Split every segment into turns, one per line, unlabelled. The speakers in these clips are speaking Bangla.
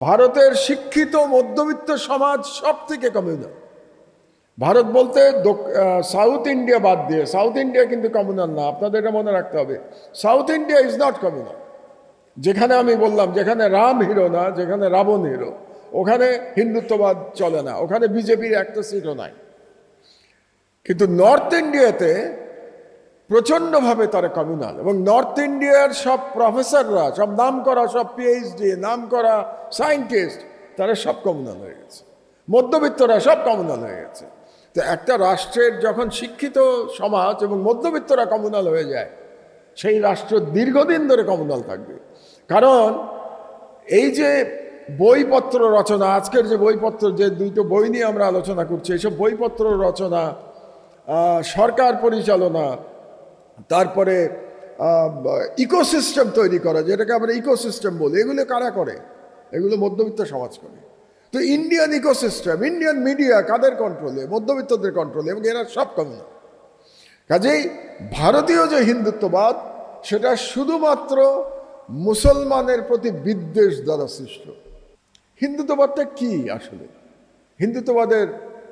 ভারতের শিক্ষিত মধ্যবিত্ত সমাজ সব থেকে কমিউনাল। ভারত বলতে সাউথ ইন্ডিয়া বাদ দিয়ে, সাউথ ইন্ডিয়া কিন্তু কমিউনাল না, আপনাদের এটা মনে রাখতে হবে। South India is not communal. যেখানে আমি বললাম, যেখানে রাম হিরো না, যেখানে রাবণ হিরো, ওখানে হিন্দুত্ববাদ চলে না, ওখানে বিজেপির একটা সিটও নাই। কিন্তু নর্থ ইন্ডিয়াতে প্রচণ্ডভাবে তারা কমিউনাল, এবং নর্থ ইন্ডিয়ার সব প্রফেসররা, সব নাম করা, সব পিএইচডি নাম করা সায়েন্টিস্ট, তারা সব কমিউনাল হয়ে গেছে। মধ্যবিত্তরা সব কমিউনাল হয়ে গেছে। তো একটা রাষ্ট্রের যখন শিক্ষিত সমাজ এবং মধ্যবিত্তরা কমিউনাল হয়ে যায়, সেই রাষ্ট্র দীর্ঘদিন ধরে কমিউনাল থাকবে। কারণ এই যে বইপত্র রচনা, আজকের যে বইপত্র, যে দুটো বই নিয়ে আমরা আলোচনা করছি, এইসব বইপত্র রচনা, সরকার পরিচালনা, তারপরে ইকোসিস্টেম তৈরি করা, যেটাকে আমরা ইকোসিস্টেম বলি, এগুলো কারা করে? এগুলো মধ্যবিত্ত সমাজ করে। তো ইন্ডিয়ান ইকোসিস্টেম, ইন্ডিয়ান মিডিয়া কাদের কন্ট্রোলে? মধ্যবিত্তদের কন্ট্রোলে, এবং এরা সব কমিউনাল। কাজেই ভারতীয় যে হিন্দুত্ববাদ, সেটা শুধুমাত্র মুসলমানের প্রতি বিদ্বেষ দ্বারা সৃষ্ট। হিন্দুত্ববাদটা কি আসলে? হিন্দুত্ববাদের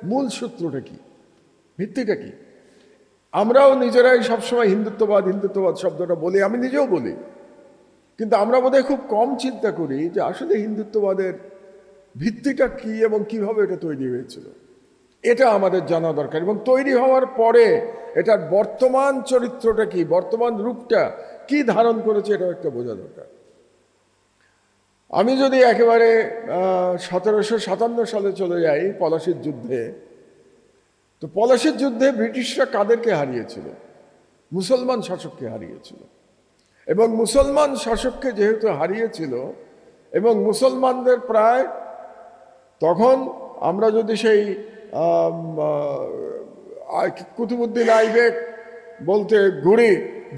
মূল সূত্রটা কি? ভিত্তিটা কি? আমরাও নিজেরাই সবসময় হিন্দুত্ববাদ হিন্দুত্ববাদ শব্দটা বলি, আমি নিজেও বলি, কিন্তু আমরা বোধহয় খুব কম চিন্তা করি যে আসলে হিন্দুত্ববাদের ভিত্তিটা কি এবং কিভাবে এটা তৈরি হয়েছিল। এটা আমাদের জানা দরকার, এবং তৈরি হওয়ার পরে এটার বর্তমান চরিত্রটা কি, বর্তমান রূপটা কি ধারণ করেছে, এটাও একটা বোঝা দরকার। আমি যদি একেবারে 1757 সালে চলে যাই, পলাশির যুদ্ধে, তো পলাশির যুদ্ধে ব্রিটিশরা কাদেরকে হারিয়েছিল? মুসলমান শাসককে হারিয়েছিল। এবং মুসলমান শাসককে যেহেতু হারিয়েছিল, এবং মুসলমানদের প্রায় তখন, আমরা যদি সেই কুতুবুদ্দিন আইবেক বলতে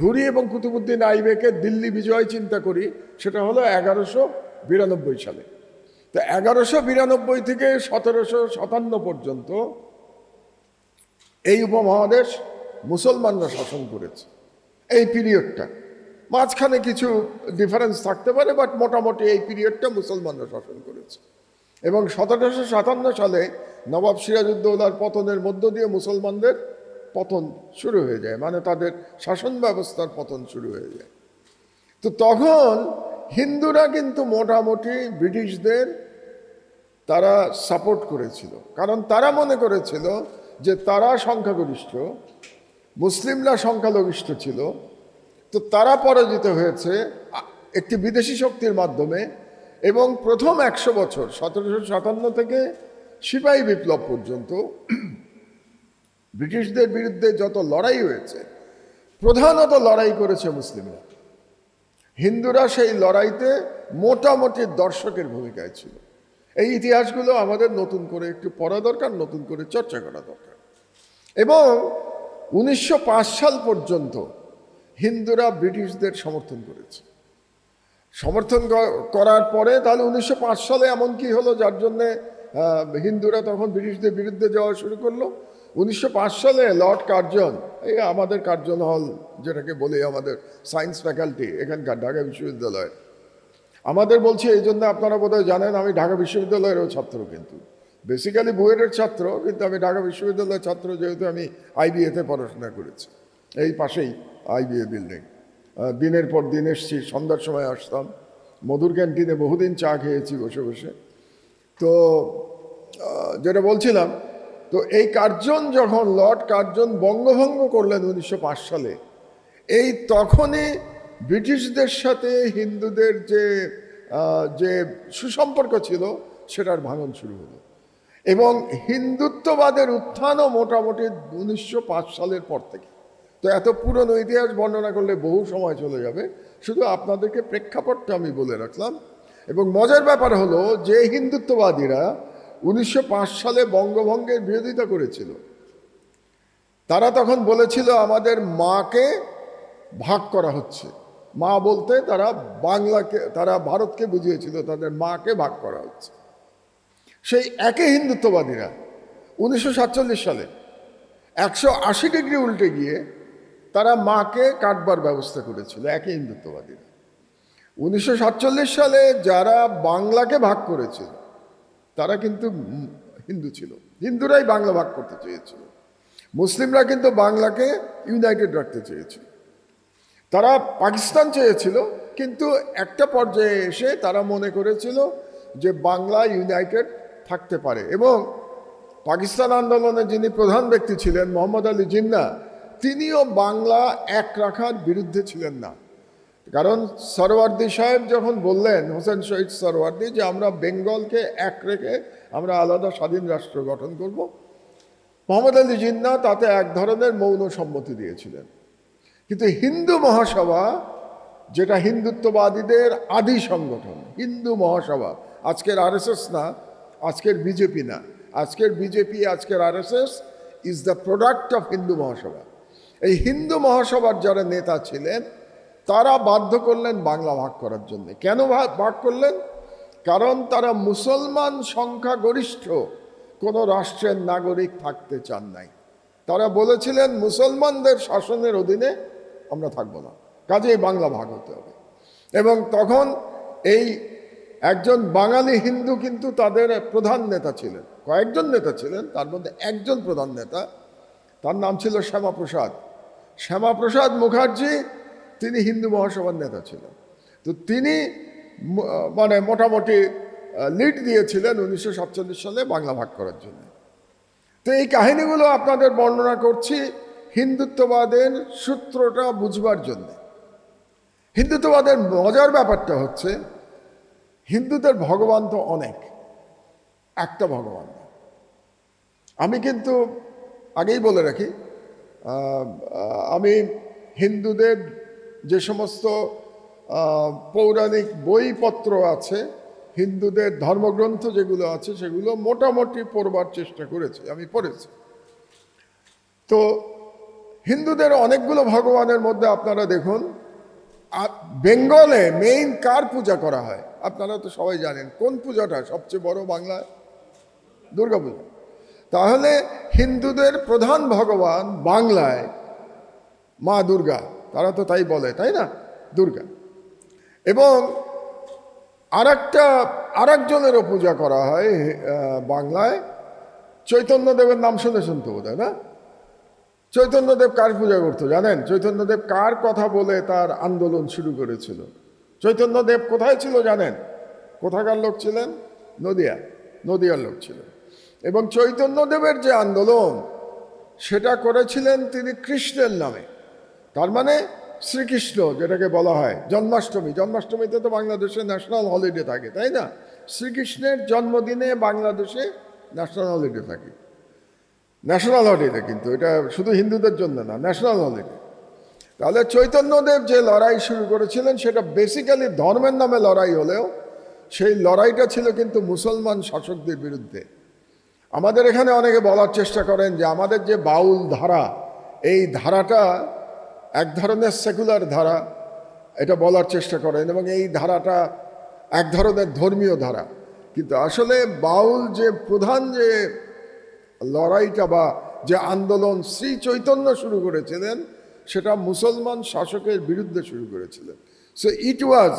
ঘুরি এবং কুতুবুদ্দিন আইবেকের দিল্লি বিজয় চিন্তা করি, সেটা হলো 1192 সালে। তো 1192 থেকে 1757 পর্যন্ত এই উপমহাদেশ মুসলমানরা শাসন করেছে। এই পিরিয়ডটা, মাঝখানে কিছু ডিফারেন্স থাকতে পারে, বাট মোটামুটি এই পিরিয়ডটা মুসলমানরা শাসন করেছে। এবং 1757 সালে নবাব সিরাজউদ্দৌলার পতনের মধ্য দিয়ে মুসলমানদের পতন শুরু হয়ে যায়, মানে তাদের শাসন ব্যবস্থার পতন শুরু হয়ে যায়। তো তখন হিন্দুরা কিন্তু মোটামুটি ব্রিটিশদের তারা সাপোর্ট করেছিল, কারণ তারা মনে করেছিল যে তারা সংখ্যাগরিষ্ঠ, মুসলিমরা সংখ্যালঘিষ্ঠ ছিল। তো তারা পরাজিত হয়েছে একটি বিদেশি শক্তির মাধ্যমে, এবং প্রথম 100 বছর 1757 থেকে সিপাহী বিপ্লব পর্যন্ত ব্রিটিশদের বিরুদ্ধে যত লড়াই হয়েছে, প্রধানত লড়াই করেছে মুসলিমরা। হিন্দুরা সেই লড়াইতে মোটামুটি দর্শকের ভূমিকায় ছিল। এই ইতিহাসগুলো আমাদের নতুন করে একটু পড়া দরকার, নতুন করে চর্চা করা দরকার। এবং 1905 সাল পর্যন্ত হিন্দুরা ব্রিটিশদের সমর্থন করেছে। সমর্থন করার পরে তাহলে 1905 সালে এমন কি হলো যার জন্যে হিন্দুরা তখন ব্রিটিশদের বিরুদ্ধে যাওয়া শুরু করলো? 1905 সালে লর্ড কার্জন, এই আমাদের কার্জন হল যেটাকে বলি, আমাদের সায়েন্স ফ্যাকাল্টি এখানকার ঢাকা বিশ্ববিদ্যালয়ের, আমাদের বলছি এই জন্য, আপনারা বোধহয় জানেন আমি ঢাকা বিশ্ববিদ্যালয়েরও ছাত্র, কিন্তু বেসিক্যালি বুয়েটের ছাত্র, কিন্তু আমি ঢাকা বিশ্ববিদ্যালয়ের ছাত্র, যেহেতু আমি আইবিএতে পড়াশোনা করেছি, এই পাশেই আইবিএ বিল্ডিং। দিনের পর দিন এসছি, সন্ধ্যার সময় আসতাম, মধুর ক্যান্টিনে বহুদিন চা খেয়েছি বসে বসে। তো যেটা বলছিলাম, তো এই কার্জন, যখন লর্ড কার্জন বঙ্গভঙ্গ করলেন 1905 সালে, এই তখনই ব্রিটিশদের সাথে হিন্দুদের যে সুসম্পর্ক ছিল, সেটার ভাঙন শুরু হলো। এবং হিন্দুত্ববাদের উত্থানও মোটামুটি 1905 সালের পর থেকে। তো এত পুরনো ইতিহাস বর্ণনা করলে বহু সময় চলে যাবে, শুধু আপনাদেরকে প্রেক্ষাপটটা আমি বলে রাখলাম। এবং মজার ব্যাপার হলো যে হিন্দুত্ববাদীরা 1905 সালে বঙ্গভঙ্গের বিরোধিতা করেছিল, তারা তখন বলেছিল আমাদের মাকে ভাগ করা হচ্ছে। মা বলতে তারা বাংলাকে, তারা ভারতকে বুঝিয়েছিল তাদের মাকে ভাগ করা হচ্ছে। সেই একই হিন্দুত্ববাদীরা 1947 সালে 180 ডিগ্রি উল্টে গিয়ে তারা মাকে কাটবার ব্যবস্থা করেছিল, একই হিন্দুত্ববাদীরা। 1947 সালে যারা বাংলাকে ভাগ করেছিল তারা কিন্তু হিন্দু ছিল, হিন্দুরাই বাংলা ভাগ করতে চেয়েছিল। মুসলিমরা কিন্তু বাংলাকে ইউনাইটেড রাখতে চেয়েছিল। তারা পাকিস্তান চেয়েছিল, কিন্তু একটা পর্যায়ে এসে তারা মনে করেছিল যে বাংলা ইউনাইটেড থাকতে পারে। এবং পাকিস্তান আন্দোলনে যিনি প্রধান ব্যক্তি ছিলেন মোহাম্মদ আলী জিন্নাহ, তিনিও বাংলা এক রাখার বিরুদ্ধে ছিলেন না। কারণ সরওয়ার্দী সাহেব যখন বললেন, হোসেন শহীদ সরওয়ার্দী, যে আমরা বেঙ্গলকে এক রেখে আমরা আলাদা স্বাধীন রাষ্ট্র গঠন করব, মোহাম্মদ আলী জিন্নাহ তাতে এক ধরনের মৌন সম্মতি দিয়েছিলেন। কিন্তু হিন্দু মহাসভা, যেটা হিন্দুত্ববাদীদের আদি সংগঠন, হিন্দু মহাসভা, আজকের আরএসএস না, আজকের বিজেপি না, আজকের বিজেপি, আজকের RSS is the product of Hindu Mahasabha. এই হিন্দু মহাসভার যারা নেতা ছিলেন তারা বাধ্য করলেন বাংলা ভাগ করার জন্য। কেন ভাগ করলেন? কারণ তারা মুসলমান সংখ্যাগরিষ্ঠ কোনো রাষ্ট্রের নাগরিক থাকতে চান নাই। তারা বলেছিলেন মুসলমানদের শাসনের অধীনে আমরা থাকবো না, কাজেই বাংলা ভাগ হতে হবে। এবং তখন এই একজন বাঙালি হিন্দু কিন্তু তাদের প্রধান নেতা ছিলেন, কয়েকজন নেতা ছিলেন, তার মধ্যে একজন প্রধান নেতা, তার নাম ছিল শ্যামাপ্রসাদ। শ্যামাপ্রসাদ মুখার্জি, তিনি হিন্দু মহাসভার নেতা ছিলেন। তো তিনি মানে মোটামুটি লিড দিয়েছিলেন 1947 সালে বাংলা ভাগ করার জন্য। তো এই কাহিনীগুলো আপনাদের বর্ণনা করছি হিন্দুত্ববাদের সূত্রটা বুঝবার জন্য। হিন্দুত্ববাদের মজার ব্যাপারটা হচ্ছে, হিন্দুদের ভগবান তো অনেক, একটা ভগবান না। আমি কিন্তু আগেই বলে রাখি, আমি হিন্দুদের যে সমস্ত পৌরাণিক বইপত্র আছে, হিন্দুদের ধর্মগ্রন্থ যেগুলো আছে, সেগুলো মোটামুটি পড়বার চেষ্টা করেছি, আমি পড়েছি। তো হিন্দুদের অনেকগুলো ভগবানের মধ্যে আপনারা দেখুন, বেঙ্গলে মেইন কার পূজা করা হয় আপনারা তো সবাই জানেন। কোন পূজাটা সবচেয়ে বড় বাংলায়? দুর্গা পূজা। তাহলে হিন্দুদের প্রধান ভগবান বাংলায় মা দুর্গা, তারা তো তাই বলে, তাই না? দুর্গা। এবং আরেকজনেরও পূজা করা হয় বাংলায়, চৈতন্যদেবের নাম শুনেছেন তো বোধহয়, না? চৈতন্যদেব কার পূজা করতো জানেন? চৈতন্যদেব কার কথা বলে তার আন্দোলন শুরু করেছিল? চৈতন্যদেব কোথায় ছিল জানেন? কোথাকার লোক ছিলেন? নদিয়ার লোক ছিলেন। এবং চৈতন্যদেবের যে আন্দোলন সেটা করেছিলেন তিনি কৃষ্ণের নামে। তার মানে শ্রীকৃষ্ণ, যেটাকে বলা হয় জন্মাষ্টমী, জন্মাষ্টমীতে তো বাংলাদেশে ন্যাশনাল হলিডে থাকে, তাই না? শ্রীকৃষ্ণের জন্মদিনে বাংলাদেশে ন্যাশনাল হলিডে থাকে। ন্যাশনাল হলিডে, কিন্তু এটা শুধু হিন্দুদের জন্য না, ন্যাশনাল হলিডে। তাহলে চৈতন্যদেব যে লড়াই শুরু করেছিলেন সেটা বেসিক্যালি ধর্মের নামে লড়াই হলেও সেই লড়াইটা ছিল কিন্তু মুসলমান শাসকদের বিরুদ্ধে। আমাদের এখানে অনেকে বলার চেষ্টা করেন যে আমাদের যে বাউল ধারা, এই ধারাটা এক ধরনের সেকুলার ধারা, এটা বলার চেষ্টা করেন, এবং এই ধারাটা এক ধরনের ধর্মীয় ধারা। কিন্তু আসলে বাউল যে প্রধান যে লড়াইটা বা যে আন্দোলন শ্রী চৈতন্য শুরু করেছিলেন সেটা মুসলমান শাসকের বিরুদ্ধে শুরু করেছিলেন। So it was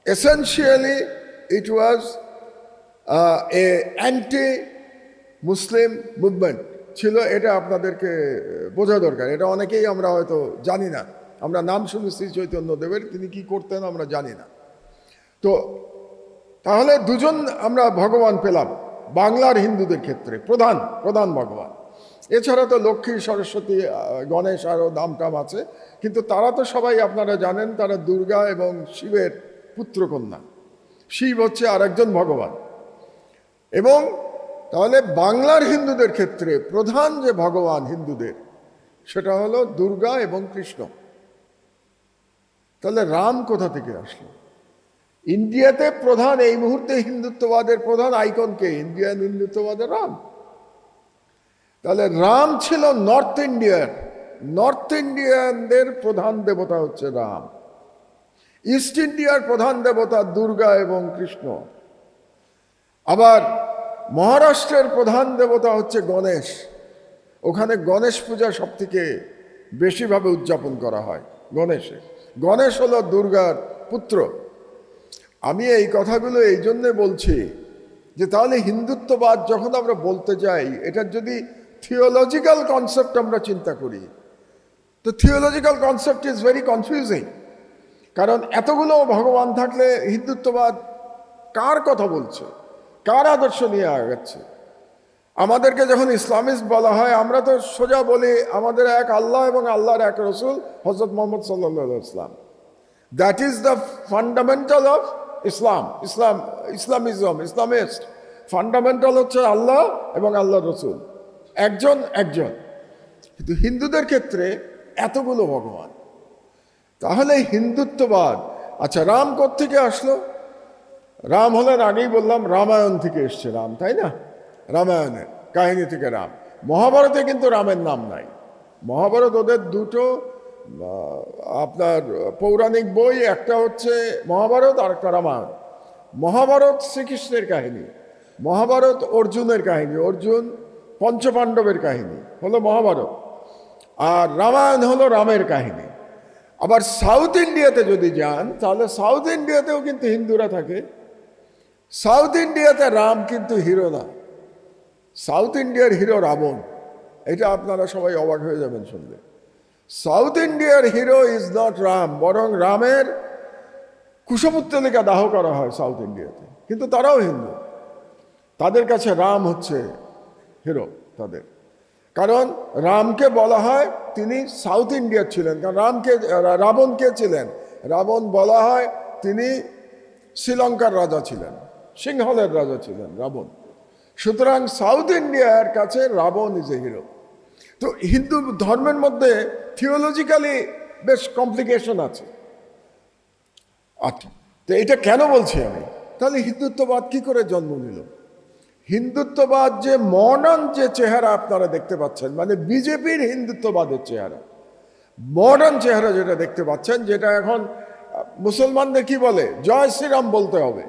essentially it was A anti Muslim movement ছিল। এটা আপনাদেরকে বোঝা দরকার। এটা অনেকেই আমরা হয়তো জানি না, আমরা নাম শুনেছি চৈতন্যদেবের, তিনি কি করতেন আমরা জানি না। তো তাহলে দুজন আমরা ভগবান পেলাম বাংলার হিন্দুদের ক্ষেত্রে, প্রধান ভগবান। এছাড়া তো লক্ষ্মী, সরস্বতী, গণেশ আরও নাম আছে, কিন্তু তারা তো সবাই আপনারা জানেন তারা দুর্গা এবং শিবের পুত্রকন্যা। শিব হচ্ছে আরেকজন ভগবান। এবং তাহলে বাংলার হিন্দুদের ক্ষেত্রে প্রধান যে ভগবান হিন্দুদের সেটা হলো দুর্গা এবং কৃষ্ণ। তাহলে রাম কোথা থেকে আসলো? ইন্ডিয়াতে প্রধান এই মুহূর্তে হিন্দুত্ববাদের প্রধান আইকনকে, ইন্ডিয়ান হিন্দুত্ববাদের রাম। তাহলে রাম ছিল নর্থ ইন্ডিয়ানদের প্রধান দেবতা হচ্ছে রাম। ইস্ট ইন্ডিয়ার প্রধান দেবতা দুর্গা এবং কৃষ্ণ। আবার মহারাষ্ট্রের প্রধান দেবতা হচ্ছে গণেশ। ওখানে গণেশ পূজা সব থেকে বেশিভাবে উদযাপন করা হয়। গণেশ হলো দুর্গার পুত্র। আমি এই কথাগুলো এই জন্যে বলছি যে তাহলে হিন্দুত্ববাদ যখন আমরা বলতে যাই, এটার যদি থিওলজিক্যাল কনসেপ্ট আমরা চিন্তা করি, তো theological concept is very confusing. কারণ এতগুলো ভগবান থাকলে হিন্দুত্ববাদ কার কথা বলছে, কার আদর্শ নিয়ে আগাচ্ছে? আমাদেরকে যখন ইসলামিস্ট বলা হয়, আমরা তো সোজা বলি আমাদের এক আল্লাহ এবং আল্লাহর এক রসুল হযরত মুহাম্মদ সাল্লাল্লাহু আলাইহি ওয়াসাল্লাম। That is the fundamental of Islamist. Fundamental হচ্ছে আল্লাহ এবং আল্লাহর রসুল, একজন। কিন্তু হিন্দুদের ক্ষেত্রে এতগুলো ভগবান। তাহলে হিন্দুত্ববাদ, আচ্ছা রাম কোত্থেকে আসলো? রাম হলেন, আগেই বললাম, রামায়ণ থেকে এসছে রাম, তাই না? রামায়ণের কাহিনী থেকে রাম। মহাভারতে কিন্তু রামের নাম নাই। মহাভারত ওদের দুটো আপনার পৌরাণিক বই, একটা হচ্ছে মহাভারত আর একটা রামায়ণ। মহাভারত শ্রীকৃষ্ণের কাহিনী, মহাভারত অর্জুনের কাহিনী, অর্জুন পঞ্চপাণ্ডবের কাহিনী হলো মহাভারত, আর রামায়ণ হলো রামের কাহিনী। আবার সাউথ ইন্ডিয়াতে যদি যান, তাহলে সাউথ ইন্ডিয়াতেও কিন্তু হিন্দুরা থাকে। সাউথ ইন্ডিয়াতে রাম কিন্তু হিরো না, সাউথ ইন্ডিয়ার হিরো রাবণ। এটা আপনারা সবাই অবাক হয়ে যাবেন শুনলে। সাউথ ইন্ডিয়ার হিরো ইজ নট রাম, বরং রামের কুশপুত্তলিকা দাহ করা হয় সাউথ ইন্ডিয়াতে। কিন্তু তারাও হিন্দু, তাদের কাছে রাম হচ্ছে হিরো তাদের। কারণ রামকে বলা হয় তিনি সাউথ ইন্ডিয়ার ছিলেন। কারণ রাবণ কে ছিলেন? রাবণ বলা হয় তিনি শ্রীলঙ্কার রাজা ছিলেন, সিংহলের রাজা ছিলেন রাবণ। সুতরাং সাউথ ইন্ডিয়ার কাছে রাবণ ইজ এ হিরো। তো হিন্দু ধর্মের মধ্যে থিওলজিক্যালি বেশ কমপ্লিকেশন আছে। আচ্ছা, তো এটা কেন বলছি আমি? তাহলে হিন্দুত্ববাদ কি করে জন্ম নিল? হিন্দুত্ববাদ যে মডার্ন যে চেহারা আপনারা দেখতে পাচ্ছেন, মানে বিজেপির হিন্দুত্ববাদের চেহারা, মডার্ন চেহারা যেটা দেখতে পাচ্ছেন, যেটা এখন মুসলমানদের কি বলে, জয় শ্রীরাম বলতে হবে।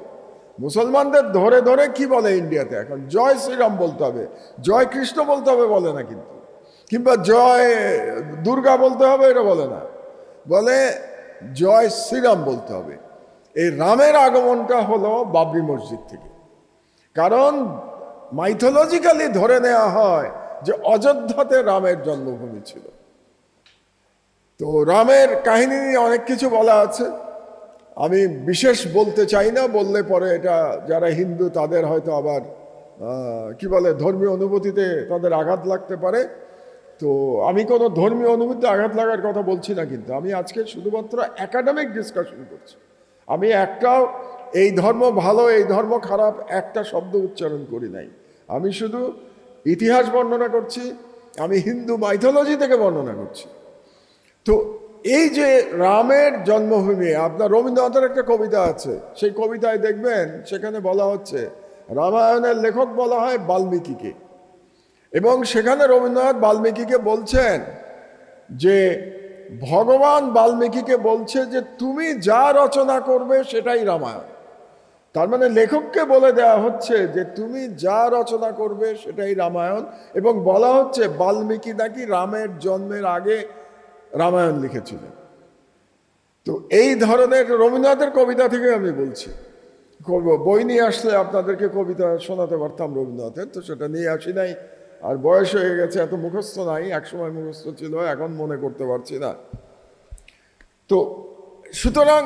মুসলমানদের ধরে ধরে কি বলে ইন্ডিয়াতে এখন, জয় শ্রীরাম বলতে হবে, জয় কৃষ্ণ বলতে হবে বলে না কিন্তু, কিংবা জয় দুর্গা বলতে হবে এটা বলে না, বলে জয় শ্রীরাম বলতে হবে। এই রামের আগমনটা হলো বাবরি মসজিদ থেকে। কারণ মাইথোলজিক্যালি ধরে নেওয়া হয় যে অযোধ্যাতে রামের জন্মভূমি ছিল। তো রামের কাহিনী নিয়ে অনেক কিছু বলা আছে, আমি বিশেষ বলতে চাই না, বললে পরে এটা যারা হিন্দু তাদের হয়তো আবার কি বলে ধর্মীয় অনুভূতিতে তাদের আঘাত লাগতে পারে। তো আমি কোনো ধর্মীয় অনুভূতিতে আঘাত লাগার কথা বলছি না, কিন্তু আমি আজকে শুধুমাত্র একাডেমিক ডিসকাশন করছি। আমি একটাও এই ধর্ম ভালো এই ধর্ম খারাপ একটা শব্দ উচ্চারণ করি নাই। আমি শুধু ইতিহাস বর্ণনা করছি, আমি হিন্দু মাইথোলজি থেকে বর্ণনা করছি। তো এই যে রামের জন্মভূমি, আপনার রবীন্দ্রনাথের একটা কবিতা আছে, সেই কবিতায় দেখবেন সেখানে বলা হচ্ছে রামায়ণের লেখক বলা হয় বাল্মীকিকে, এবং সেখানে রবীন্দ্রনাথ বাল্মীকিকে বলছেন যে ভগবান বাল্মীকিকে বলছে যে তুমি যা রচনা করবে সেটাই রামায়ণ। তার মানে লেখককে বলে দেওয়া হচ্ছে যে তুমি যা রচনা করবে সেটাই রামায়ণ, এবং বলা হচ্ছে বাল্মীকি নাকি রামের জন্মের আগে রামায়ণ লিখেছিলেন। তো এই ধরনের রবীন্দ্রনাথের কবিতা থেকে আমি বলছি। বই নিয়ে আসলে আপনাদেরকে কবিতা শোনাতে পারতাম রবীন্দ্রনাথের, তো সেটা নিয়ে আসি নাই, আর বয়স হয়ে গেছে, এত মুখস্থ নাই, একসময় মুখস্থ ছিল, এখন মনে করতে পারছি না। তো সুতরাং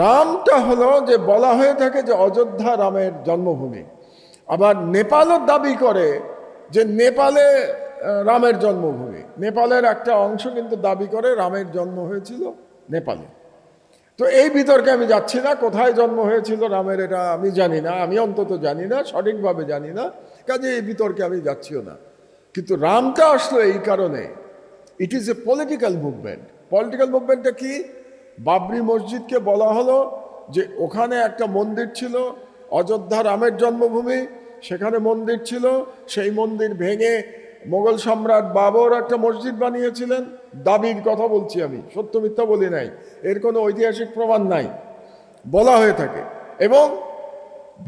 রামটা হলো যে বলা হয়ে থাকে যে অযোধ্যা রামের জন্মভূমি। আবার নেপালও দাবি করে যে নেপালে রামের জন্মভূমি, নেপালের একটা অংশ কিন্তু দাবি করে রামের জন্ম হয়েছিল নেপালে। তো এই বিতর্কে আমি যাচ্ছি না, কোথায় জন্ম হয়েছিল রামের এটা আমি জানি না, আমি অন্তত জানি না, সঠিকভাবে জানি না, কাজে এই বিতর্কে আমি যাচ্ছিও না। কিন্তু রামটা আসলো এই কারণে, it is a political movement. Political মুভমেন্টটা কি? বাবরি মসজিদকে বলা হলো যে ওখানে একটা মন্দির ছিল, অযোধ্যা রামের জন্মভূমি, সেখানে মন্দির ছিল, সেই মন্দির ভেঙে মোগল সম্রাট বাবর একটা মসজিদ বানিয়েছিলেন। দাবির কথা বলছি আমি, সত্য মিথ্যা বলি নাই, এর কোনো ঐতিহাসিক প্রমাণ নাই, বলা হয়ে থাকে। এবং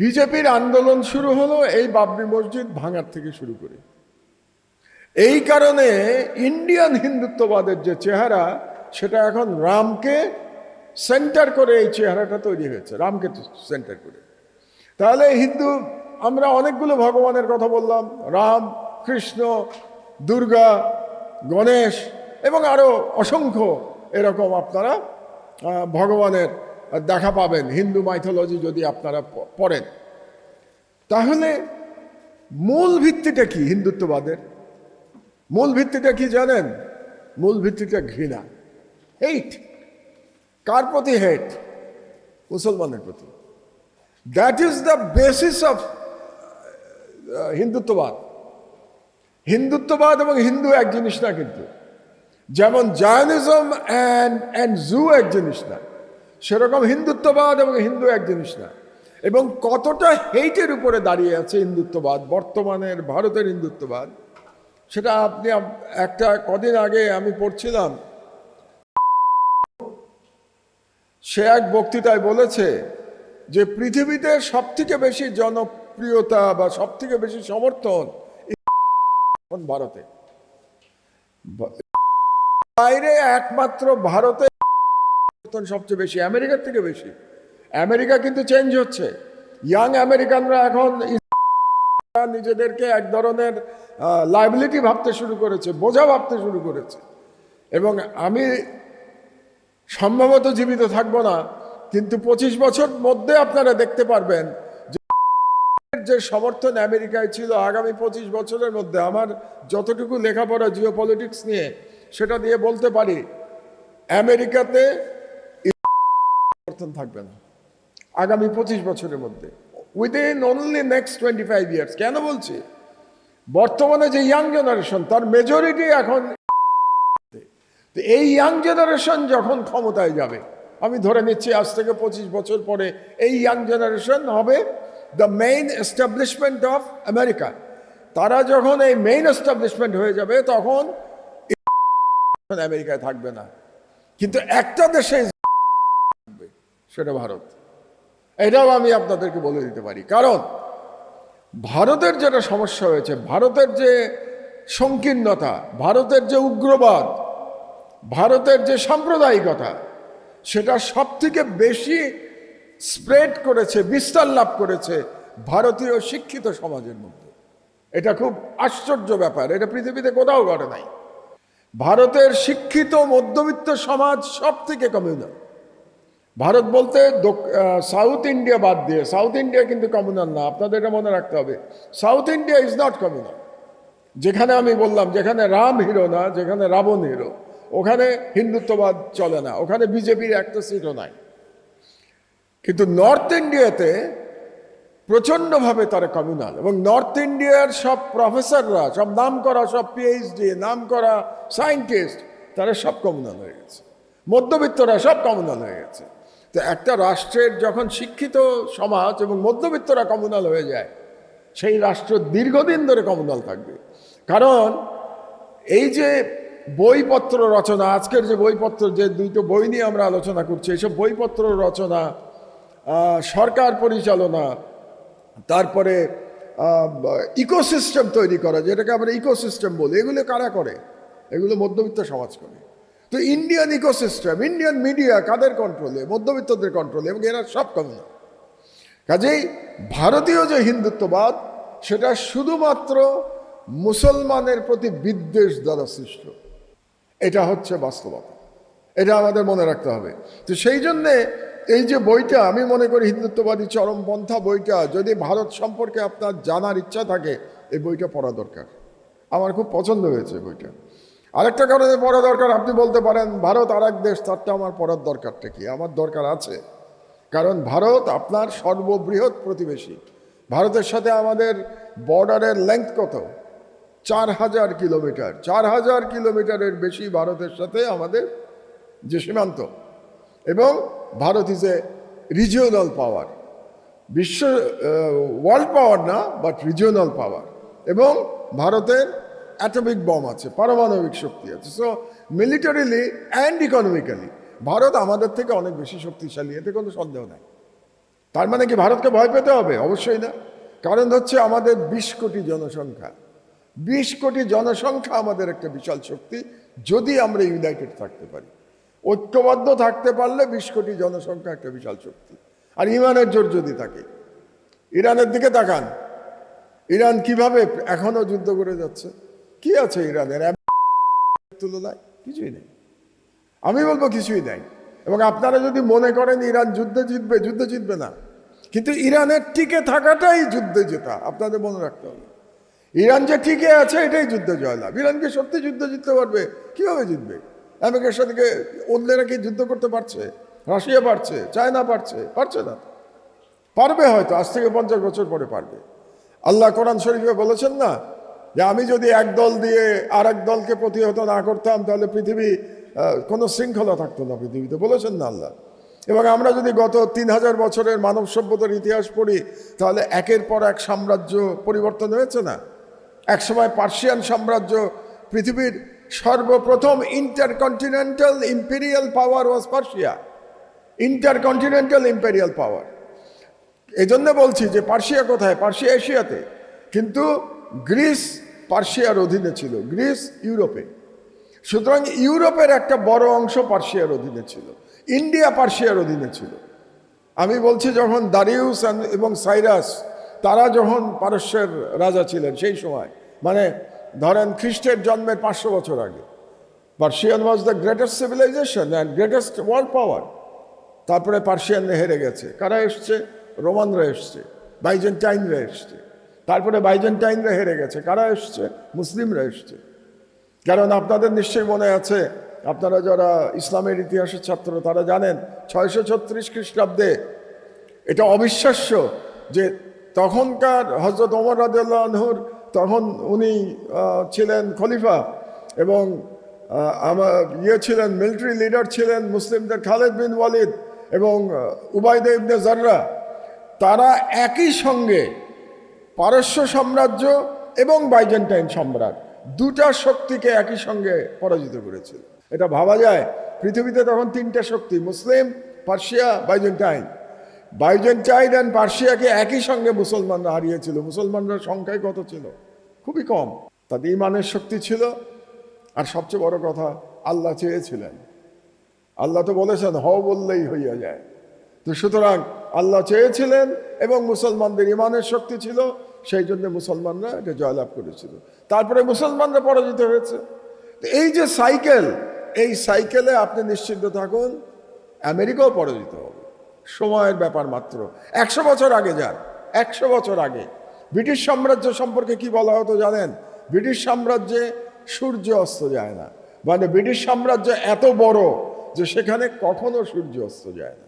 বিজেপির আন্দোলন শুরু হলো এই বাবরি মসজিদ ভাঙার থেকে শুরু করে। এই কারণে ইন্ডিয়ান হিন্দুত্ববাদের যে চেহারা, সেটা এখন রামকে সেন্টার করে এই চেহারাটা তৈরি হয়েছে, রামকে সেন্টার করে। তাহলে হিন্দু, আমরা অনেকগুলো ভগবানের কথা বললাম, রাম, কৃষ্ণ, দুর্গা, গণেশ এবং আরও অসংখ্য এরকম আপনারা ভগবানের দেখা পাবেন হিন্দু মাইথোলজি যদি আপনারা পড়েন। তাহলে মূল ভিত্তিটা কি হিন্দুত্ববাদের? মূল ভিত্তিটা কি জানেন? মূল ভিত্তিটা ঘৃণা, হেট। কার প্রতি হেট? মুসলমানের প্রতি। That is the basis of হিন্দুত্ববাদ। হিন্দুত্ববাদ এবং হিন্দু এক জিনিস না, কিন্তু যেমন জায়নিজম অ্যান্ড জু এক জিনিস না, সেরকম হিন্দুত্ববাদ এবং হিন্দু এক জিনিস না। এবং কতটা হেইটের উপরে দাঁড়িয়ে আছে হিন্দুত্ববাদ, বর্তমানের ভারতের হিন্দুত্ববাদ, সেটা আপনি একটা কদিন আগে আমি পড়ছিলাম, সে এক বক্তৃতায় বলেছে যে পৃথিবীতে সবথেকে বেশি জনপ্রিয়তা বা সবথেকে বেশি সমর্থন ভারতে, বাইরে একমাত্র ভারতে সবচেয়ে বেশি, আমেরিকার থেকে বেশি। আমেরিকা কিন্তু চেঞ্জ হচ্ছে, ইয়াং আমেরিকানরা এখন নিজেদেরকে এক ধরনের লাইবিলিটি ভাবতে শুরু করেছে, বোঝা ভাবতে শুরু করেছে। এবং আমি সম্ভবত জীবিত থাকবো না, কিন্তু 25 বছর মধ্যে আপনারা দেখতে পারবেন যে সমর্থন আমেরিকায় ছিল, আগামী 25 বছরের মধ্যে আমার যতটুকু লেখাপড়া জিও পলিটিক্স নিয়ে, সেটা দিয়ে বলতে পারি আমেরিকাতে সমর্থন থাকবে না আগামী 25 বছরের মধ্যে, উইদিন অনলি নেক্সট 25 ইয়ার্স। কেন বলছি? বর্তমানে যে ইয়াং জেনারেশন, তার মেজরিটি এখন, এই ইয়াং জেনারেশন যখন ক্ষমতায় যাবে, আমি ধরে নিচ্ছি আজ থেকে 25 বছর পরে এই ইয়াং জেনারেশন হবে the main establishment of America. তারা যখন এই মেইন এস্টাবলিশমেন্ট হয়ে যাবে, তখন আমেরিকায় থাকবে না, কিন্তু একটা দেশে থাকবে, সেটা ভারত। এটাও আমি আপনাদেরকে বলে দিতে পারি। কারণ ভারতের যেটা সমস্যা হয়েছে, ভারতের যে সংকীর্ণতা, ভারতের যে উগ্রবাদ, ভারতের যে সাম্প্রদায়িকতা, সেটা সব থেকে বেশি স্প্রেড করেছে, বিস্তার লাভ করেছে ভারতীয় শিক্ষিত সমাজের মধ্যে। এটা খুব আশ্চর্য ব্যাপার, এটা পৃথিবীতে কোথাও ঘটে নাই। ভারতের শিক্ষিত মধ্যবিত্ত সমাজ সব থেকে কমিউনাল। ভারত বলতে সাউথ ইন্ডিয়া বাদ দিয়ে, সাউথ ইন্ডিয়া কিন্তু কমিউনাল না, আপনাদের এটা মনে রাখতে হবে। South India is not communal. যেখানে আমি বললাম, যেখানে রাম হিরো না, যেখানে রাবণ হিরো, ওখানে হিন্দুত্ববাদ চলে না, ওখানে বিজেপির একটা সিটও নাই। কিন্তু নর্থ ইন্ডিয়াতে প্রচণ্ডভাবে তারা কমিউনাল, এবং নর্থ ইন্ডিয়ার সব প্রফেসররা, সব নাম করা, সব পিএইচডি নাম করা সায়েন্টিস্ট, তারা সব কমিউনাল হয়ে গেছে। মধ্যবিত্তরা সব কমিউনাল হয়ে গেছে। তো একটা রাষ্ট্রের যখন শিক্ষিত সমাজ এবং মধ্যবিত্তরা কমিউনাল হয়ে যায়, সেই রাষ্ট্র দীর্ঘদিন ধরে কমিউনাল থাকবে। কারণ এই যে বইপত্র রচনা, আজকের যে বইপত্র, যে দুটো বই নিয়ে আমরা আলোচনা করছি, এইসব বইপত্র রচনা, সরকার পরিচালনা, তারপরে ইকোসিস্টেম তৈরি করা, যেটাকে আমরা ইকোসিস্টেম বলি, এগুলো কারা করে? এগুলো মধ্যবিত্ত সমাজ করে। তো ইন্ডিয়ান ইকোসিস্টেম, ইন্ডিয়ান মিডিয়া কাদের কন্ট্রোলে? মধ্যবিত্তদের কন্ট্রোলে, এবং এরা সব কমিউনাল। কাজেই ভারতীয় যে হিন্দুত্ববাদ, সেটা শুধুমাত্র মুসলমানের প্রতি বিদ্বেষ দ্বারা সৃষ্ট। এটা হচ্ছে বাস্তবতা, এটা আমাদের মনে রাখতে হবে। তো সেই জন্যে এই যে বইটা, আমি মনে করি হিন্দুত্ববাদী চরমপন্থা বইটা, যদি ভারত সম্পর্কে আপনার জানার ইচ্ছা থাকে, এই বইটা পড়া দরকার। আমার খুব পছন্দ হয়েছে বইটা। আরেকটা কারণে পড়া দরকার, আপনি বলতে পারেন ভারত আর এক দেশ, তারটা আমার পড়ার দরকারটা কি? আমার দরকার আছে, কারণ ভারত আপনার সর্ববৃহৎ প্রতিবেশী। ভারতের সাথে আমাদের বর্ডারের লেংথ কত? 4000 কিলোমিটার। 4000 কিলোমিটারের বেশি ভারতের সাথে আমাদের যে সীমান্ত, এবং ভারত ইজ এ রিজিওনাল পাওয়ার, বিশ্ব ওয়ার্ল্ড পাওয়ার না, বাট রিজিওনাল পাওয়ার। এবং ভারতের অ্যাটমিক বম আছে, পারমাণবিক শক্তি আছে। So militarily and economically Bharat আমাদের থেকে অনেক বেশি শক্তিশালী, এতে কোনো সন্দেহ নাই। তার মানে কি ভারতকে ভয় পেতে হবে? অবশ্যই না। কারণ হচ্ছে আমাদের 20 কোটি জনসংখ্যা, 20 কোটি জনসংখ্যা আমাদের একটা বিশাল শক্তি, যদি আমরা ইউনাইটেড থাকতে পারি। ঐক্যবদ্ধ থাকতে পারলে 20 কোটি জনসংখ্যা একটা বিশাল শক্তি। আর ইমানের জোর যদি থাকে, ইরানের দিকে তাকান, ইরান কিভাবে এখনো যুদ্ধ করে যাচ্ছে। কি আছে ইরানের তুলনায়? কিছুই নেই। আমি বলবো কিছুই নেই। এবং আপনারা যদি মনে করেন ইরান যুদ্ধে জিতবে না, কিন্তু ইরানের টিকে থাকাটাই যুদ্ধে জেতা, আপনাদের মনে রাখতে হবে। ইরান যে টিকে আছে এটাই যুদ্ধে জয়লাভ। ইরানকে সত্যি যুদ্ধ জিততে পারবে? কিভাবে জিতবে? আমেরিকার সাথে অন্যরা কি যুদ্ধ করতে পারছে? রাশিয়া পারছে, চায়না পারছে না। পারবে হয়তো, আজ থেকে 50 বছর পরে পারবে। আল্লাহ কোরআন শরীফে বলেছেন না যে আমি যদি এক দল দিয়ে আর এক দলকে প্রতিহত না করতাম তাহলে পৃথিবী কোনো শৃঙ্খলা থাকতো না পৃথিবীতে, বলেছেন না আল্লাহ। এবং আমরা যদি গত 3000 বছরের মানব সভ্যতার ইতিহাস পড়ি তাহলে একের পর এক সাম্রাজ্য পরিবর্তন হয়েছে না। একসময় পার্সিয়ান সাম্রাজ্য পৃথিবীর সর্বপ্রথম ইন্টারকন্টিনেন্টাল ইম্পেরিয়াল পাওয়ার ওয়াজ পার্সিয়া। ইন্টারকন্টিনেন্টাল ইম্পেরিয়াল পাওয়ার। এজন্য বলছি যে পার্সিয়া কোথায়? পার্সিয়া এশিয়াতে, কিন্তু গ্রিস পার্সিয়ার অধীনে ছিল, গ্রিস ইউরোপে। সুতরাং ইউরোপের একটা বড় অংশ পার্সিয়ার অধীনে ছিল, ইন্ডিয়া পার্সিয়ার অধীনে ছিল। আমি বলছি যখন দারিউস এবং সাইরাস তারা যখন পারস্যের রাজা ছিলেন সেই সময়, মানে ধরেন খ্রিস্টের জন্মের 500 বছর আগে, Persian was the greatest civilisation and greatest world power. তারপরে পার্সিয়ানরা হেরে গেছে। কারা এসছে? রোমানরা এসছে, বাইজেন্টাইনরা এসছে। তারপরে বাইজেন্টাইনরা হেরে গেছে। কারা এসছে? মুসলিমরা এসছে। কারণ আপনাদের নিশ্চয়ই মনে আছে, আপনারা যারা ইসলামের ইতিহাসের ছাত্র তারা জানেন 636 খ্রিস্টাব্দে, এটা অবিশ্বাস্য যে তখনকার হযরত ওমর রাদিয়াল্লাহু আনহুর, তখন উনি ছিলেন খলিফা এবং ছিলেন মিলিটারি লিডার ছিলেন মুসলিমদের, খালিদ বিন ওয়ালিদ এবং উবাইদা ইবনে জাররা। তারা একই সঙ্গে পারস্য সাম্রাজ্য এবং বাইজেন্টাইন সম্রাট দুটা শক্তিকে একই সঙ্গে পরাজিত করেছিল। এটা ভাবা যায়? পৃথিবীতে তখন 3টে শক্তি, মুসলিম, পার্সিয়া, বাইজেন্টাইন। বাইজেন্টাইন অ্যান্ড পার্সিয়াকে একই সঙ্গে মুসলমানরা হারিয়েছিল। মুসলমানরা সংখ্যায় কত ছিল? খুবই কম। তাদের ইমানের শক্তি ছিল। আর সবচেয়ে বড় কথা, আল্লাহ চেয়েছিলেন। আল্লাহ তো বলেছেন হও বললেই হইয়া যায়। তো সুতরাং আল্লাহ চেয়েছিলেন এবং মুসলমানদের ইমানের শক্তি ছিল, সেই জন্য মুসলমানরা এটা জয়লাভ করেছিল। তারপরে মুসলমানরা পরাজিত হয়েছে। এই যে সাইকেল, এই সাইকেলে আপনি নিশ্চিন্ত থাকুন আমেরিকাও পরাজিত হবে, সময়ের ব্যাপার মাত্র। 100 বছর আগে যান, 100 বছর আগে ব্রিটিশ সাম্রাজ্য সম্পর্কে কি বলা হতো জানেন? ব্রিটিশ সাম্রাজ্যে সূর্য অস্ত যায় না। মানে ব্রিটিশ সাম্রাজ্য এত বড় যে সেখানে কখনো সূর্য অস্ত যায় না।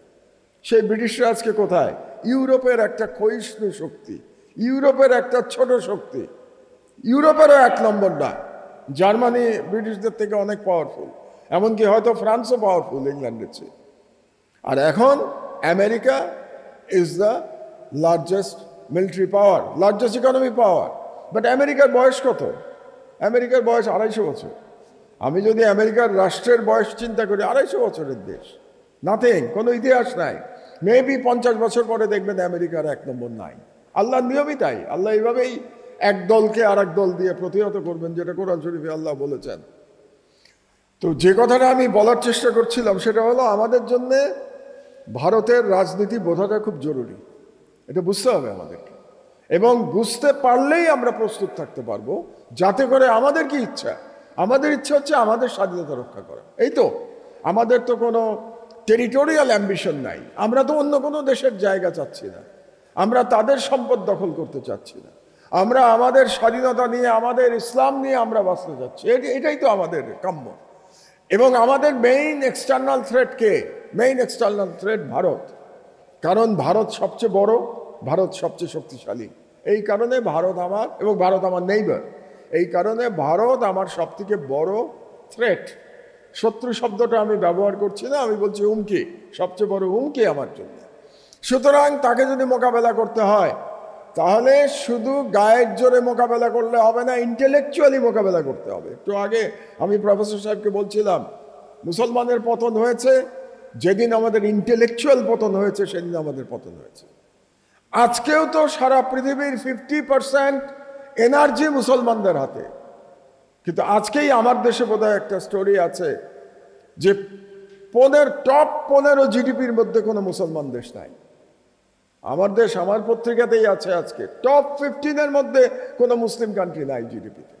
সেই ব্রিটিশরা আজকে কোথায়? ইউরোপের একটা ক্ষয়িষ্ণু শক্তি, ইউরোপের একটা ছোট শক্তি। ইউরোপেরও 1 নম্বর না। জার্মানি ব্রিটিশদের থেকে অনেক পাওয়ারফুল, এমনকি হয়তো ফ্রান্সও পাওয়ারফুল ইংল্যান্ডের চেয়ে। আর এখন America is the largest military power, largest economy power. But আমেরিকার বয়স কত? আমেরিকার বয়স 250 বছর। আমি যদি আমেরিকার রাষ্ট্রের বয়স চিন্তা করি, 250 বছরের দেশ, নাথিং, কোনো ইতিহাস নাই। মেবি 50 বছর পরে দেখবেন আমেরিকার 1 নম্বর নাই। আল্লাহর নিয়মই তাই। আল্লাহ এইভাবেই এক দলকে আর এক দল দিয়ে প্রতিহত করবেন, যেটা কোরআন শরীফে আল্লাহ বলেছেন। তো যে কথাটা আমি বলার চেষ্টা করছিলাম সেটা হলো আমাদের জন্যে ভারতের রাজনীতি বোঝাটা খুব জরুরি। এটা বুঝতে হবে আমাদেরকে, এবং বুঝতে পারলেই আমরা প্রস্তুত থাকতে পারবো। যাতে করে আমাদের কি ইচ্ছা? আমাদের ইচ্ছা হচ্ছে আমাদের স্বাধীনতা রক্ষা করা। এই তো, আমাদের তো কোনো টেরিটোরিয়াল অ্যাম্বিশন নাই। আমরা তো অন্য কোনো দেশের জায়গা চাচ্ছি না, আমরা তাদের সম্পদ দখল করতে চাচ্ছি না। আমরা আমাদের স্বাধীনতা নিয়ে, আমাদের ইসলাম নিয়ে আমরা বাঁচতে চাচ্ছি। এটাই তো আমাদের কাম্য। এবং আমাদের মেইন এক্সটার্নাল থ্রেট কে? Main external threat Bharat. কারণ ভারত সবচেয়ে বড়, ভারত সবচেয়ে শক্তিশালী। এই কারণে ভারত আমার, এবং ভারত আমার নেইবার, এই কারণে ভারত আমার সবথেকে বড় থ্রেট। শত্রু শব্দটা আমি ব্যবহার করছি না, আমি বলছি হুমকি, সবচেয়ে বড় হুমকি আমার জন্য। সুতরাং তাকে যদি মোকাবেলা করতে হয় তাহলে শুধু গায়ের জোরে মোকাবেলা করলে হবে না, ইন্টেলেকচুয়ালি মোকাবেলা করতে হবে। একটু আগে আমি প্রফেসর সাহেবকে বলছিলাম, মুসলমানের পতন হয়েছে যেদিন আমাদের ইন্টেলেকচুয়াল পতন হয়েছে, সেদিন আমাদের পতন হয়েছে। আজকেও তো সারা পৃথিবীর 50% এনার্জি মুসলমানদের হাতে। কিন্তু আজকেই আমার দেশে বোধহয় একটা স্টোরি আছে যে টপ 15 জিডিপির মধ্যে কোনো মুসলমান দেশ নাই। আমার দেশ আমার পত্রিকাতেই আছে আজকে, টপ 15-এর মধ্যে কোনো মুসলিম কান্ট্রি নাই জিডিপিতে।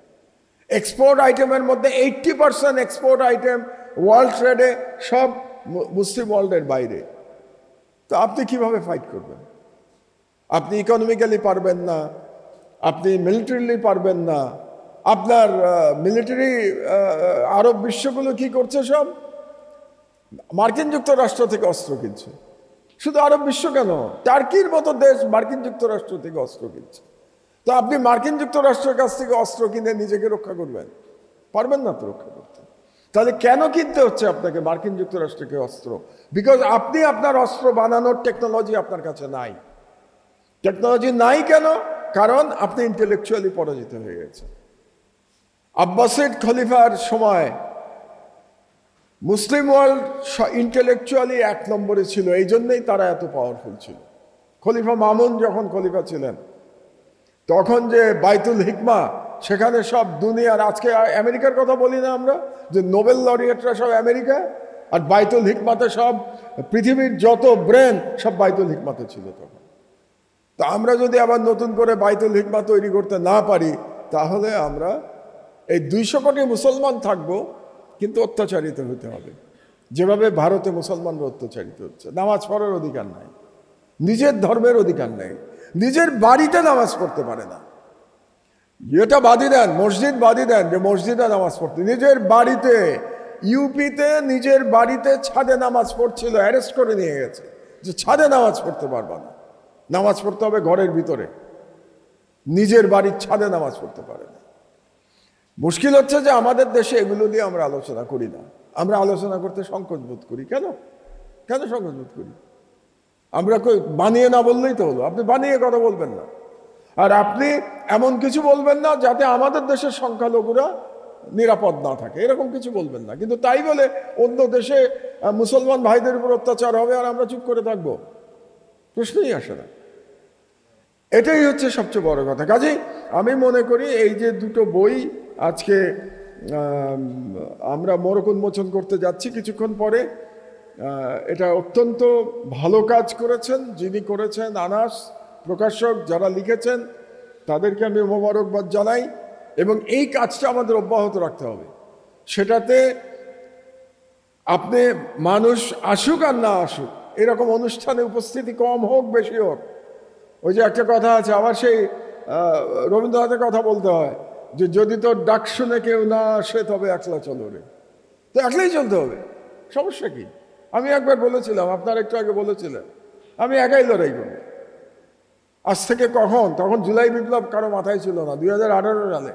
এক্সপোর্ট আইটেমের মধ্যে 80% এক্সপোর্ট আইটেম ওয়ার্ল্ড ট্রেডে সব মুসলিম ওয়ার্ল্ডের বাইরে। তো আপনি কিভাবে ফাইট করবেন? আপনি ইকোনমিক্যালি পারবেন না, আপনি মিলিটারিলি পারবেন না। আপনার মিলিটারি আরব বিশ্বগুলো কি করছে? সব মার্কিন যুক্তরাষ্ট্র থেকে অস্ত্র কিনছে। শুধু আরব বিশ্ব কেন, টার্কির মতো দেশ মার্কিন যুক্তরাষ্ট্র থেকে অস্ত্র কিনছে। তো আপনি মার্কিন যুক্তরাষ্ট্রের কাছ থেকে অস্ত্র কিনে নিজেকে রক্ষা করবেন? পারবেন না তো রক্ষা করতে। তাহলে কেন কিনতে হচ্ছে আপনাকে মার্কিন যুক্তরাষ্ট্রকে অস্ত্র? বিকজ আপনি আপনার অস্ত্র বানানোর টেকনোলজি আপনার কাছে নাই। টেকনোলজি নাই কেন? কারণ আপনি ইন্টেলেকচুয়ালি পরাজিত হয়ে গেছেন। আব্বাসিদ খলিফার সময় মুসলিম ওয়ার্ল্ড ইন্টেলেকচুয়ালি 1 নম্বরে ছিল, এই জন্যই তারা এত পাওয়ারফুল ছিল। খলিফা মামুন যখন খলিফা ছিলেন, তখন যে বাইতুল হিকমা, সেখানে সব দুনিয়ার, আজকে আমেরিকার কথা বলি না আমরা, যে নোবেল লরিয়েটরা সব আমেরিকা, আর বাইতুল হিকমাতে সব পৃথিবীর যত ব্রেন সব বাইতুল হিকমাতে ছিল তখন। তা আমরা যদি আবার নতুন করে বাইতুল হিকমা তৈরি করতে না পারি, তাহলে আমরা এই 200 কোটি মুসলমান থাকবো, কিন্তু অত্যাচারিত হতে হবে, যেভাবে ভারতে মুসলমানরা অত্যাচারিত হচ্ছে। নামাজ পড়ার অধিকার নাই, নিজের ধর্মের অধিকার নেই, নিজের বাড়িতে নামাজ পড়তে পারে না। এটা বাদই দেন, মসজিদ বাদই দেন, যে মসজিদে নামাজ পড়তে, নিজের বাড়িতে, ইউপিতে নিজের বাড়িতে ছাদে নামাজ পড়ছিল, অ্যারেস্ট করে নিয়ে গেছে যে ছাদে নামাজ পড়তে পারবা না, নামাজ পড়তে হবে ঘরের ভিতরে, নিজের বাড়ির ছাদে নামাজ পড়তে পারে না। মুশকিল হচ্ছে যে আমাদের দেশে এগুলো নিয়ে আমরা আলোচনা করি না, আমরা আলোচনা করতে সংকোচ বোধ করি। কেন সংকোচ বোধ করি? আমরা বানিয়ে না বললেই তো হলো। আপনি বানিয়ে কথা বলবেন না, আর আপনি এমন কিছু বলবেন না যাতে আমাদের দেশের সংখ্যালঘুরা নিরাপদ না থাকে, এরকম কিছু বলবেন না। কিন্তু তাই বলে অন্য দেশে মুসলমান ভাইদের উপর অত্যাচার হবে আর আমরা চুপ করে থাকবো? প্রশ্নই আসে না। এটাই হচ্ছে সবচেয়ে বড় কথা। কাজেই আমি মনে করি এই যে দুটো বই আজকে আমরা মোড়ক উন্মোচন করতে যাচ্ছি কিছুক্ষণ পরে, এটা অত্যন্ত ভালো কাজ করেছেন যিনি করেছেন, আনাস প্রকাশক যারা লিখেছেন, তাদেরকে আমি মোবারকবাদ জানাই। এবং এই কাজটা আমাদের অব্যাহত রাখতে হবে। সেটাতে আপনি মানুষ আসুক আর না আসুক, এরকম অনুষ্ঠানে উপস্থিতি কম হোক বেশি হোক, ওই যে একটা কথা আছে, আবার সেই রবীন্দ্রনাথের কথা বলতে হয় যে যদি তোর ডাক শুনে কেউ না আসে তবে একলা চলো রে। তো একলাই চলতে হবে, সমস্যা কি? আমি একবার বলেছিলাম, আপনার একটু আগে বলেছিলেন, আমি একাই লড়াই করব। আজ থেকে কখন? তখন জুলাই বিপ্লব কারো মাথায় ছিল না, 2018 সালে।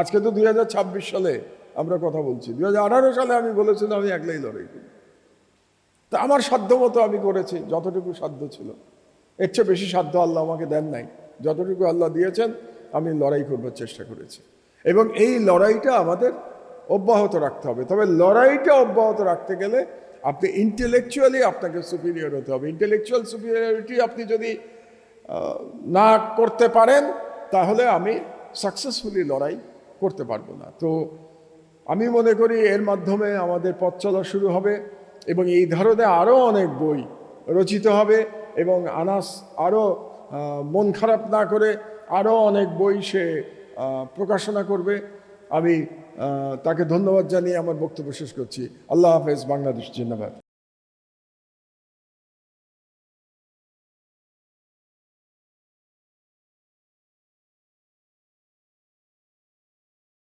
আজকে তো 2026 সালে আমরা কথা বলছি। 2018 সালে আমি বলেছিলাম আমি একলাই লড়াই করি। তা আমার সাধ্য মতো আমি করেছি, যতটুকু সাধ্য ছিল। এর চেয়ে বেশি সাধ্য আল্লাহ আমাকে দেন নাই। যতটুকু আল্লাহ দিয়েছেন আমি লড়াই করবার চেষ্টা করেছি, এবং এই লড়াইটা আমাদের অব্যাহত রাখতে হবে। তবে লড়াইটা অব্যাহত রাখতে গেলে আপনি ইন্টেলেকচুয়ালি আপনাকে সুপিরিয়র হতে হবে। ইন্টেলেকচুয়াল সুপিরিয়রিটি আপনি যদি না করতে পারেন, তাহলে আমি সাকসেসফুলি লড়াই করতে পারবো না। তো আমি মনে করি এর মাধ্যমে আমাদের পথ চলা শুরু হবে, এবং এই ধরনের আরও অনেক বই রচিত হবে, এবং আনাস আরও মন খারাপ না করে আরও অনেক বই সে প্রকাশনা করবে। আমি তাকে ধন্যবাদ জানিয়ে আমার বক্তব্য শেষ করছি। আল্লাহ হাফেজ। বাংলাদেশ জিন্দাবাদ।